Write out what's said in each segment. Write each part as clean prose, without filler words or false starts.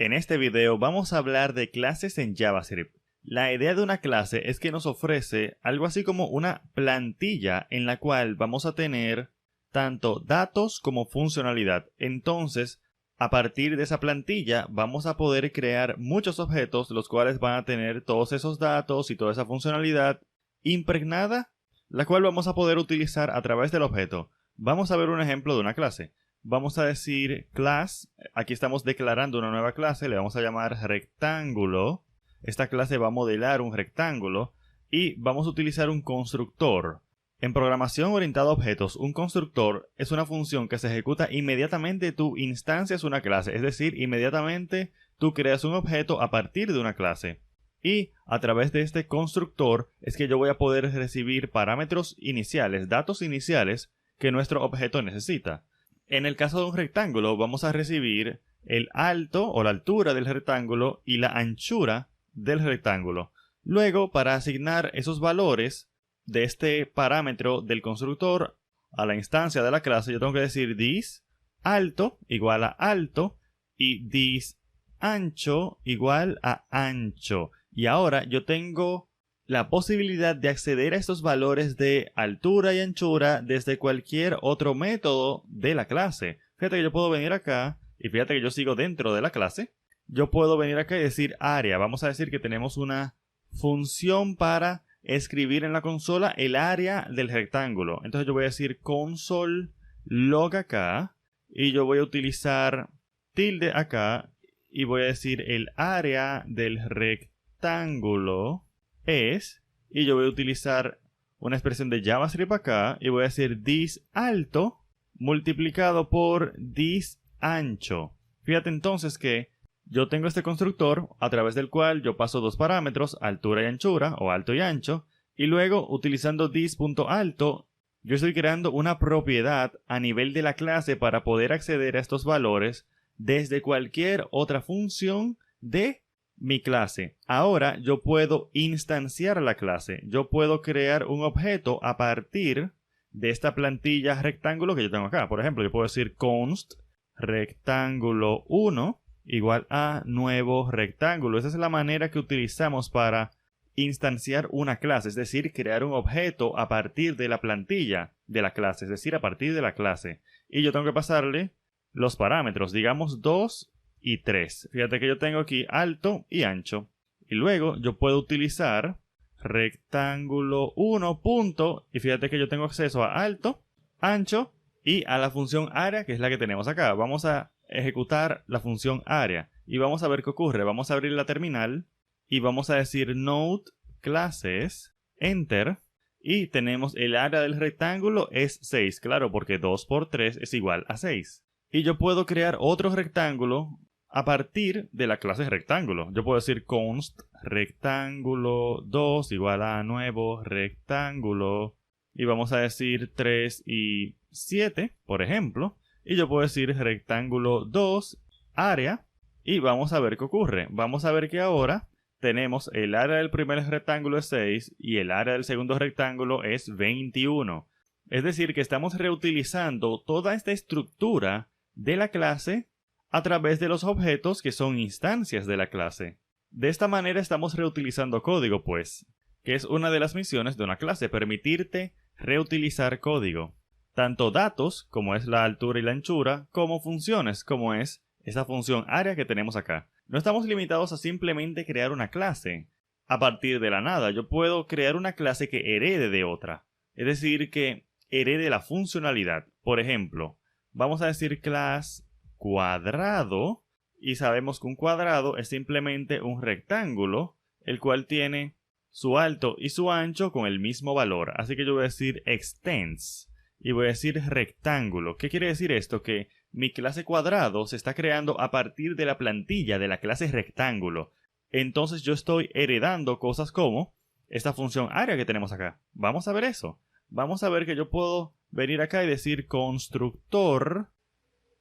En este video vamos a hablar de clases en JavaScript. La idea de una clase es que nos ofrece algo así como una plantilla en la cual vamos a tener tanto datos como funcionalidad. Entonces, a partir de esa plantilla vamos a poder crear muchos objetos los cuales van a tener todos esos datos y toda esa funcionalidad impregnada, la cual vamos a poder utilizar a través del objeto. Vamos a ver un ejemplo de una clase. Vamos a decir class, aquí estamos declarando una nueva clase, le vamos a llamar rectángulo. Esta clase va a modelar un rectángulo y vamos a utilizar un constructor. En programación orientada a objetos, un constructor es una función que se ejecuta inmediatamente tú instancias una clase, es decir, inmediatamente tú creas un objeto a partir de una clase. Y a través de este constructor es que yo voy a poder recibir parámetros iniciales, datos iniciales que nuestro objeto necesita. En el caso de un rectángulo vamos a recibir el alto o la altura del rectángulo y la anchura del rectángulo. Luego, para asignar esos valores de este parámetro del constructor a la instancia de la clase, yo tengo que decir this alto igual a alto y this ancho igual a ancho. Y ahora yo tengo la posibilidad de acceder a estos valores de altura y anchura desde cualquier otro método de la clase. Fíjate que yo puedo venir acá y fíjate que yo sigo dentro de la clase. Yo puedo venir acá y decir área. Vamos a decir que tenemos una función para escribir en la consola el área del rectángulo. Entonces yo voy a decir console log acá y yo voy a utilizar tilde acá y voy a decir el área del rectángulo es, y yo voy a utilizar una expresión de JavaScript acá y voy a decir this alto multiplicado por this ancho. Fíjate entonces que yo tengo este constructor a través del cual yo paso dos parámetros, altura y anchura o alto y ancho, y luego utilizando this.alto yo estoy creando una propiedad a nivel de la clase para poder acceder a estos valores desde cualquier otra función de mi clase. Ahora yo puedo instanciar la clase. Yo puedo crear un objeto a partir de esta plantilla rectángulo que yo tengo acá. Por ejemplo, yo puedo decir const rectángulo 1 igual a nuevo rectángulo. Esa es la manera que utilizamos para instanciar una clase, es decir, crear un objeto a partir de la plantilla de la clase, es decir, a partir de la clase. Y yo tengo que pasarle los parámetros, digamos 2 y 3. Fíjate que yo tengo aquí alto y ancho. Y luego yo puedo utilizar rectángulo 1 punto. Y fíjate que yo tengo acceso a alto, ancho y a la función área, que es la que tenemos acá. Vamos a ejecutar la función área y vamos a ver qué ocurre. Vamos a abrir la terminal y vamos a decir node classes, enter. Y tenemos el área del rectángulo es 6. Claro, porque 2 por 3 es igual a 6. Y yo puedo crear otro rectángulo a partir de la clase rectángulo. Yo puedo decir const rectángulo 2 igual a nuevo rectángulo. Y vamos a decir 3 y 7, por ejemplo. Y yo puedo decir rectángulo 2 área. Y vamos a ver qué ocurre. Vamos a ver que ahora tenemos el área del primer rectángulo es 6 y el área del segundo rectángulo es 21. Es decir, que estamos reutilizando toda esta estructura de la clase a través de los objetos que son instancias de la clase. De esta manera estamos reutilizando código, pues, que es una de las misiones de una clase, permitirte reutilizar código. Tanto datos, como es la altura y la anchura, como funciones, como es esa función área que tenemos acá. No estamos limitados a simplemente crear una clase a partir de la nada. Yo puedo crear una clase que herede de otra. Es decir, que herede la funcionalidad. Por ejemplo, vamos a decir class cuadrado y sabemos que un cuadrado es simplemente un rectángulo el cual tiene su alto y su ancho con el mismo valor. Así que yo voy a decir extends y voy a decir rectángulo. ¿Qué quiere decir esto? Que mi clase cuadrado se está creando a partir de la plantilla de la clase rectángulo. Entonces yo estoy heredando cosas como esta función área que tenemos acá. Vamos a ver eso. Vamos a ver que yo puedo venir acá y decir constructor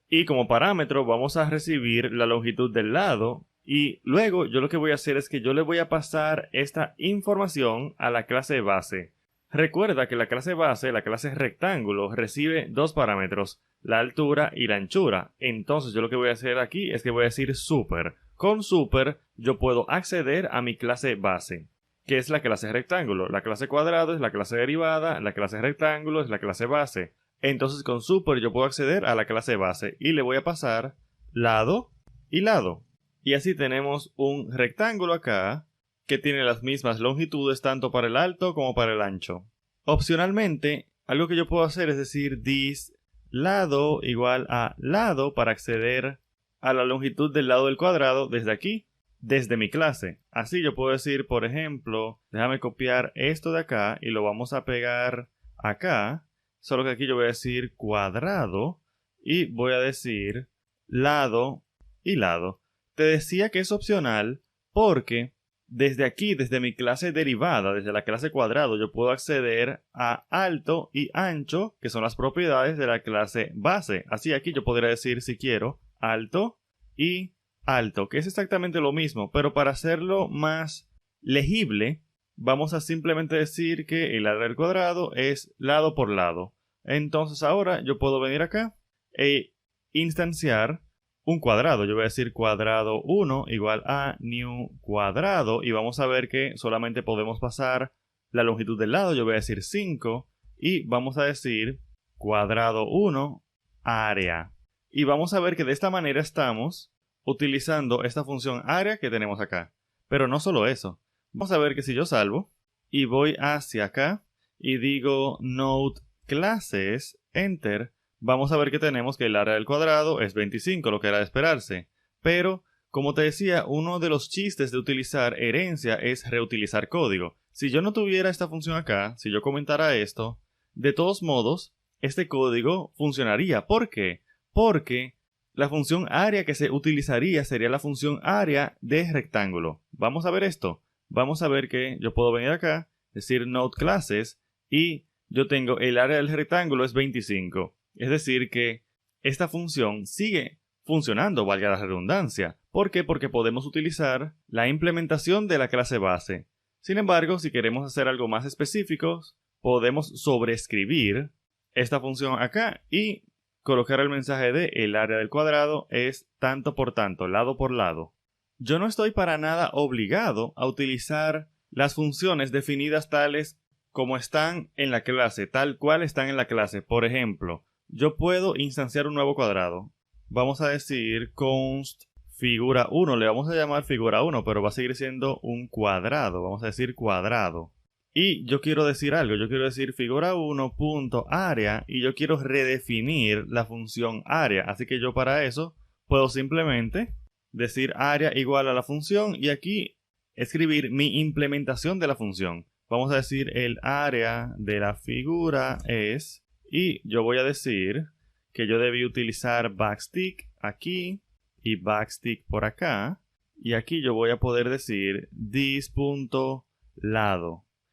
y como parámetro vamos a recibir la longitud del lado y luego yo lo que voy a hacer es que yo le voy a pasar esta información a la clase base. Recuerda que la clase base, la clase rectángulo, recibe dos parámetros, la altura y la anchura. Entonces yo lo que voy a hacer aquí es que voy a decir super. Con super yo puedo acceder a mi clase base, que es la clase rectángulo. La clase cuadrado es la clase derivada, la clase rectángulo es la clase base. Entonces con super yo puedo acceder a la clase base y le voy a pasar lado y lado. Y así tenemos un rectángulo acá que tiene las mismas longitudes tanto para el alto como para el ancho. Opcionalmente, algo que yo puedo hacer es decir this lado igual a lado para acceder a la longitud del lado del cuadrado desde aquí, desde mi clase. Así yo puedo decir, por ejemplo, déjame copiar esto de acá y lo vamos a pegar acá. Solo que aquí yo voy a decir cuadrado y voy a decir lado y lado. Te decía que es opcional porque desde aquí, desde mi clase derivada, desde la clase cuadrado, yo puedo acceder a alto y ancho, que son las propiedades de la clase base. Así aquí yo podría decir, si quiero, alto y alto, que es exactamente lo mismo, pero para hacerlo más legible, vamos a simplemente decir que el área del cuadrado es lado por lado. Entonces ahora yo puedo venir acá e instanciar un cuadrado. Yo voy a decir cuadrado 1 igual a new cuadrado y vamos a ver que solamente podemos pasar la longitud del lado. Yo voy a decir 5 y vamos a decir cuadrado 1 área. Y vamos a ver que de esta manera estamos utilizando esta función área que tenemos acá. Pero no solo eso. Vamos a ver que si yo salvo y voy hacia acá y digo node classes, enter, vamos a ver que tenemos que el área del cuadrado es 25, lo que era de esperarse. Pero, como te decía, uno de los chistes de utilizar herencia es reutilizar código. Si yo no tuviera esta función acá, si yo comentara esto, de todos modos, este código funcionaría. ¿Por qué? Porque la función área que se utilizaría sería la función área de rectángulo. Vamos a ver esto. Vamos a ver que yo puedo venir acá, decir node classes, y yo tengo el área del rectángulo es 25. Es decir que esta función sigue funcionando, valga la redundancia. ¿Por qué? Porque podemos utilizar la implementación de la clase base. Sin embargo, si queremos hacer algo más específico, podemos sobreescribir esta función acá y colocar el mensaje de el área del cuadrado es tanto por tanto, lado por lado. Yo no estoy para nada obligado a utilizar las funciones definidas tales como están en la clase, tal cual están en la clase. Por ejemplo, yo puedo instanciar un nuevo cuadrado. Vamos a decir const figura 1, le vamos a llamar figura 1, pero va a seguir siendo un cuadrado. Vamos a decir cuadrado. Y yo quiero decir algo, yo quiero decir figura 1.area y yo quiero redefinir la función área. Así que yo para eso puedo simplemente decir área igual a la función y aquí escribir mi implementación de la función. Vamos a decir el área de la figura es, y yo voy a decir que yo debí utilizar backstick aquí y backstick por acá. Y aquí yo voy a poder decir this.lado.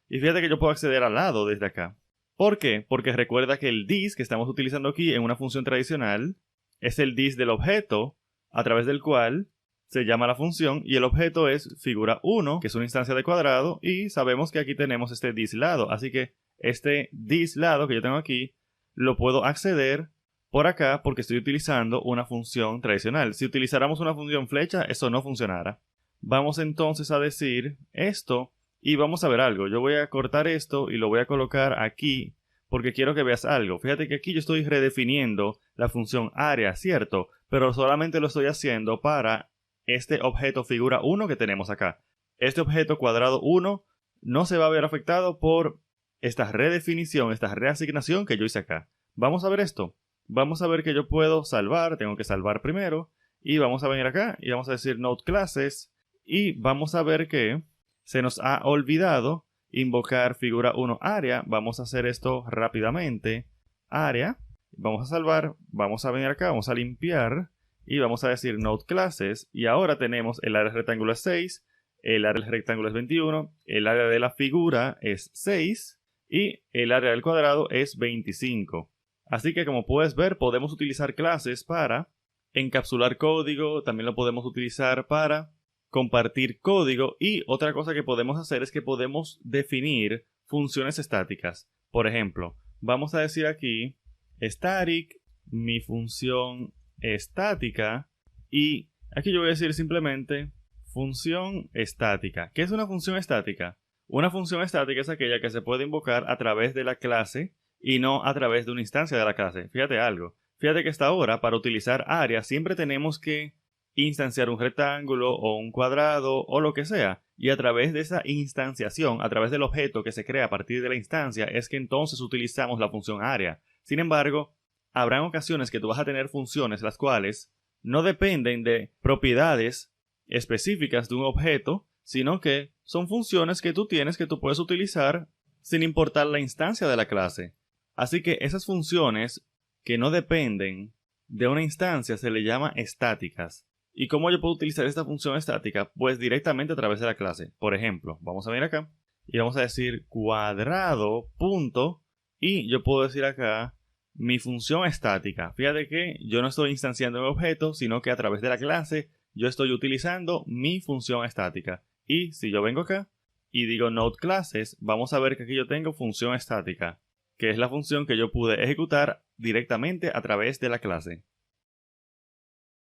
Y fíjate que yo puedo acceder al lado desde acá. ¿Por qué? Porque recuerda que el this que estamos utilizando aquí en una función tradicional es el this del objeto a través del cual se llama la función y el objeto es figura 1, que es una instancia de cuadrado, y sabemos que aquí tenemos este this lado. Así que este this lado que yo tengo aquí lo puedo acceder por acá porque estoy utilizando una función tradicional. Si utilizáramos una función flecha, eso no funcionara. Vamos entonces a decir esto y vamos a ver algo. Yo voy a cortar esto y lo voy a colocar aquí porque quiero que veas algo. Fíjate que aquí yo estoy redefiniendo la función área, ¿cierto? Pero solamente lo estoy haciendo para este objeto figura 1 que tenemos acá. Este objeto cuadrado 1 no se va a ver afectado por esta redefinición, esta reasignación que yo hice acá. Vamos a ver esto. Vamos a ver que yo puedo salvar, tengo que salvar primero, y vamos a venir acá y vamos a decir node classes, y vamos a ver que se nos ha olvidado invocar figura 1 área. Vamos a hacer esto rápidamente. Área, vamos a salvar, vamos a venir acá, vamos a limpiar, y vamos a decir node classes, y ahora tenemos el área del rectángulo es 6, el área del rectángulo es 21, el área de la figura es 6, y el área del cuadrado es 25. Así que como puedes ver, podemos utilizar clases para encapsular código, también lo podemos utilizar para compartir código y otra cosa que podemos hacer es que podemos definir funciones estáticas. Por ejemplo, vamos a decir aquí static, mi función estática, y Aquí yo voy a decir simplemente función estática. ¿Qué es una función estática? Una función estática es aquella que se puede invocar a través de la clase y no a través de una instancia de la clase. Fíjate algo. Fíjate que hasta ahora, para utilizar área, siempre tenemos que instanciar un rectángulo o un cuadrado o lo que sea. Y a través de esa instanciación, a través del objeto que se crea a partir de la instancia, es que entonces utilizamos la función área. Sin embargo, habrán ocasiones que tú vas a tener funciones las cuales no dependen de propiedades específicas de un objeto, sino que son funciones que tú tienes que tú puedes utilizar sin importar la instancia de la clase. Así que esas funciones que no dependen de una instancia se le llama estáticas. ¿Y cómo yo puedo utilizar esta función estática? Pues directamente a través de la clase. Por ejemplo, vamos a venir acá y vamos a decir cuadrado punto y yo puedo decir acá mi función estática. Fíjate que yo no estoy instanciando un objeto, sino que a través de la clase yo estoy utilizando mi función estática. Y si yo vengo acá y digo node classes, vamos a ver que aquí yo tengo función estática, que es la función que yo pude ejecutar directamente a través de la clase.